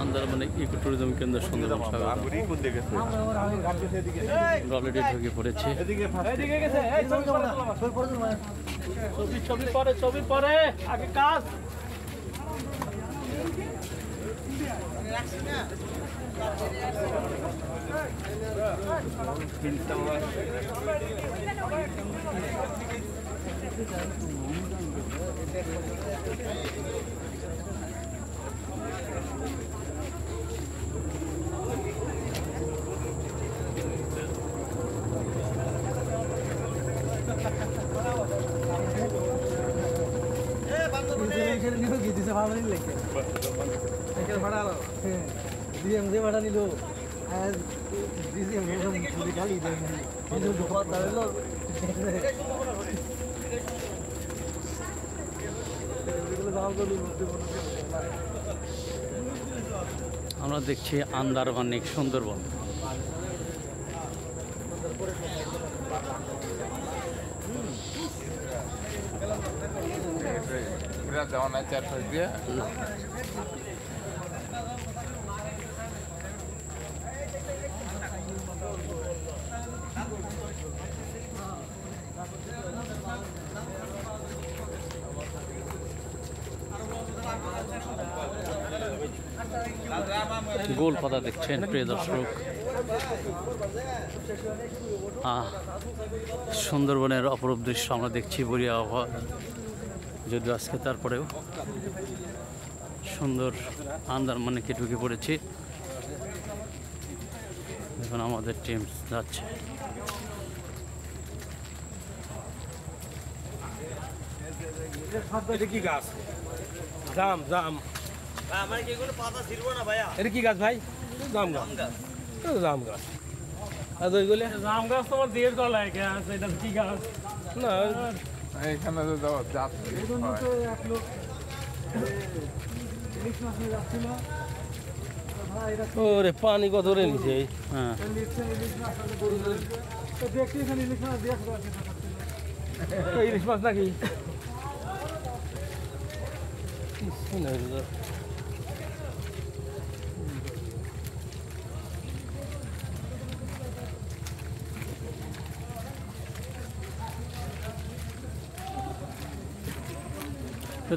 আন্দারমানে eco tourism কেন্দ্র Sundarban already ঢুকে পড়েছে। ছবি পরে আগে কাজ ভাড়া নিল আমরা দেখছি আন্দারমানিক সুন্দরবন। গোল পাতা দেখছেন প্রিয় দর্শক। সুন্দরবনের অপরূপ দৃশ্য আমরা দেখছি, বড়িয়া আবহাওয়া যদিও আজকে, তারপরেও সুন্দর আন্দারমানিকে ঢুকে পড়েছি। এখন আমাদের টিম যাচ্ছে। এটা কি গাছ? জাম জাম। এটা কি গাছ ভাই? জাম গাছ। জাম গাছ। আর ওইগুলো জাম গাছ তোমার দেড় তলায় গাছ। এটা কি গাছ? না এখানে ওরে পানি কত রে নিচে। হ্যাঁ, ইলিশ মাছ নাকি?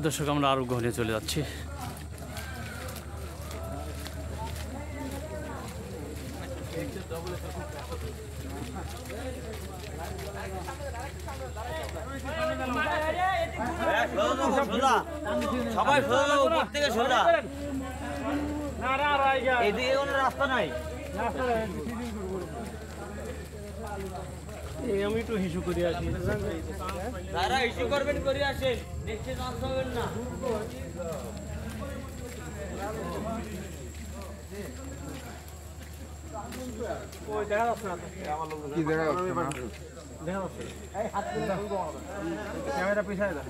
দর্শক আমরা আরো গহনে চলে যাচ্ছি। সবাই উপর থেকে সোজা, এদিকে কোনো রাস্তা নাই। আমি একটু হিসু করে আসি। যারা ইস্যু করবেন করে আসেন, নিশ্চয় নষ্ট হবেন না। কি দেখা যাচ্ছে ক্যামেরা পিছায় না।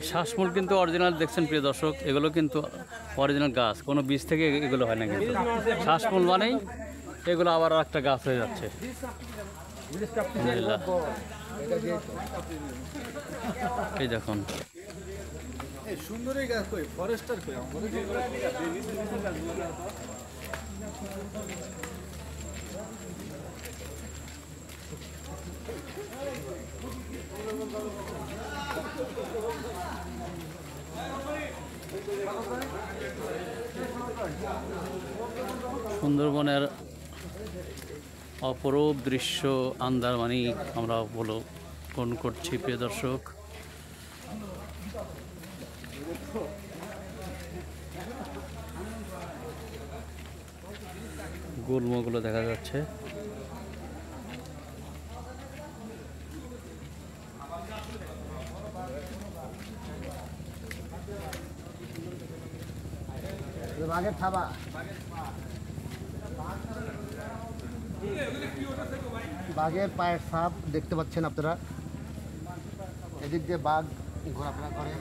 শ্বাসমূল কিন্তু অরিজিনাল দেখছেন প্রিয় দর্শক, এগুলো কিন্তু অরিজিনাল গাছ, কোনো বীজ থেকে এগুলো হয় না। কিন্তু শ্বাসমূল মানেই এগুলো আবার একটা গাছ হয়ে যাচ্ছে। এই দেখুন সুন্দরই গাছ কই, ফরেস্টার কই? সুন্দরবনের অপরূপ দৃশ্য আন্দারমানিক আমরা অবলোকন করছি প্রিয় দর্শক। গুল্মগুলো দেখা যাচ্ছে। বাঘের থাবা, বাঘের পায়ের ছাপ দেখতে পাচ্ছেন আপনারা। এদিক দিয়ে বাঘ ঘোরাফেরা করে,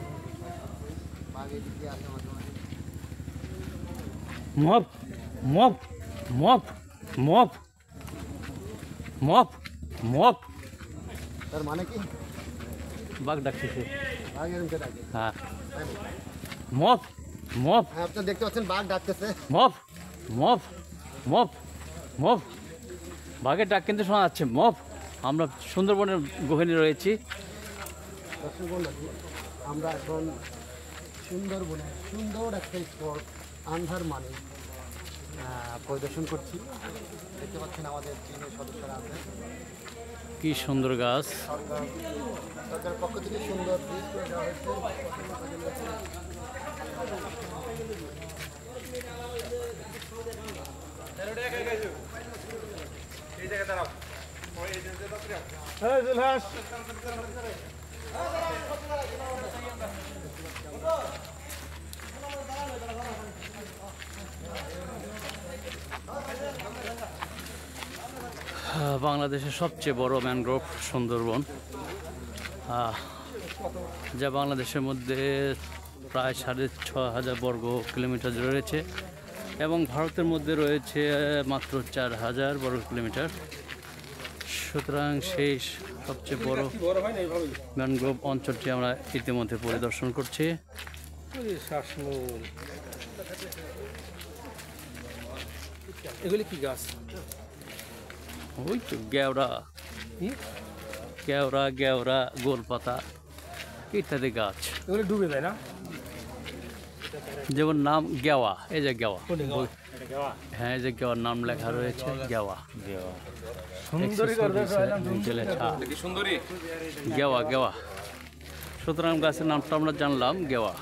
বাঘ এদিক দিয়ে আসে মাঝে মাঝে। Mop mop mop mop mop mop তার মানে কি? বাঘ ডাকতেছে। বাঘ এরকম ডাকে। হ্যাঁ মপ মপ হ্যাঁ, আপনারা দেখতে পাচ্ছেন বাঘ ডাকতেছে। মপ মপ মপ মপ বাঘের ডাক কিন্তু শোনা যাচ্ছে মপ। আমরা সুন্দরবনের গহীনে রয়েছি। দর্শক বন্ধু, আমরা এখন সুন্দরবনে সুন্দর একটা স্পট আন্ধার মানে পরিদর্শন করছি। দেখতে পাচ্ছেন আমাদের টিমের সদস্যরা আছে। কি সুন্দর গাছ। সরকারের পক্ষ থেকে সুন্দর ব্রিজ করে দেওয়া হয়েছে। হ্যাঁ জুলহাস বাংলাদেশের সবচেয়ে বড় ম্যানগ্রোভ সুন্দরবন, যা বাংলাদেশের মধ্যে প্রায় 6,500 বর্গ কিলোমিটার জুড়ে রয়েছে এবং ভারতের মধ্যে রয়েছে মাত্র 4,000 বর্গ কিলোমিটার। সুতরাং সেই সবচেয়ে বড় ম্যানগ্রোভ অঞ্চলটি আমরা ইতিমধ্যে পরিদর্শন করছি। শ্বাসমূল এগুলি কি গাছ? ওই তো গেওড়া, কেওড়া গেওড়া গোলপাতা ইত্যাদি গাছ। এগুলি ডুবে যায় না? যেমন নাম গেওয়া, এই যে গেওয়া, গাওয়া হ্যাঁ এই যে গেওয়ার নাম লেখা রয়েছে গেওয়া। সুন্দরী সুন্দরী গেওয়া গেওয়া। সুতরাং গাছের নামটা আমরা জানলাম গেওয়া।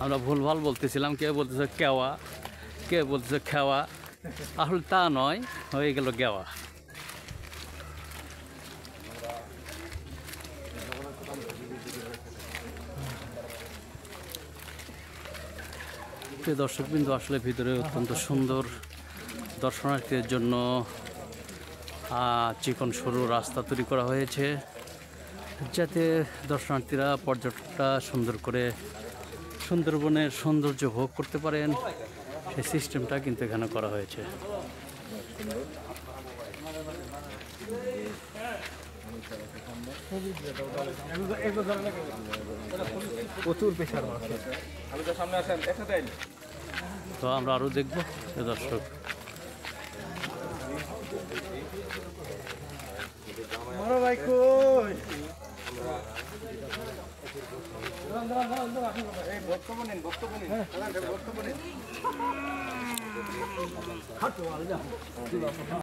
আমরা ভুলভাল বলতেছিলাম, কেউ বলতেছে কেওয়া, কেউ বলতেছে খেওয়া, আসলে তা নয়, হয়ে গেল গেওয়া। প্রিয় দর্শকবৃন্দ, আসলে ভিতরে অত্যন্ত সুন্দর। দর্শনার্থীদের জন্য চিকন সরু রাস্তা তৈরি করা হয়েছে, যাতে দর্শনার্থীরা পর্যটকরা সুন্দর করে সুন্দরবনের সৌন্দর্য ভোগ করতে পারেন। সেই সিস্টেমটা কিন্তু এখানে করা হয়েছে। প্রচুর পেশার মাছ। তো আমরা আরও দেখব দর্শক। বড় ভাই কই? বক্তব্য নিন।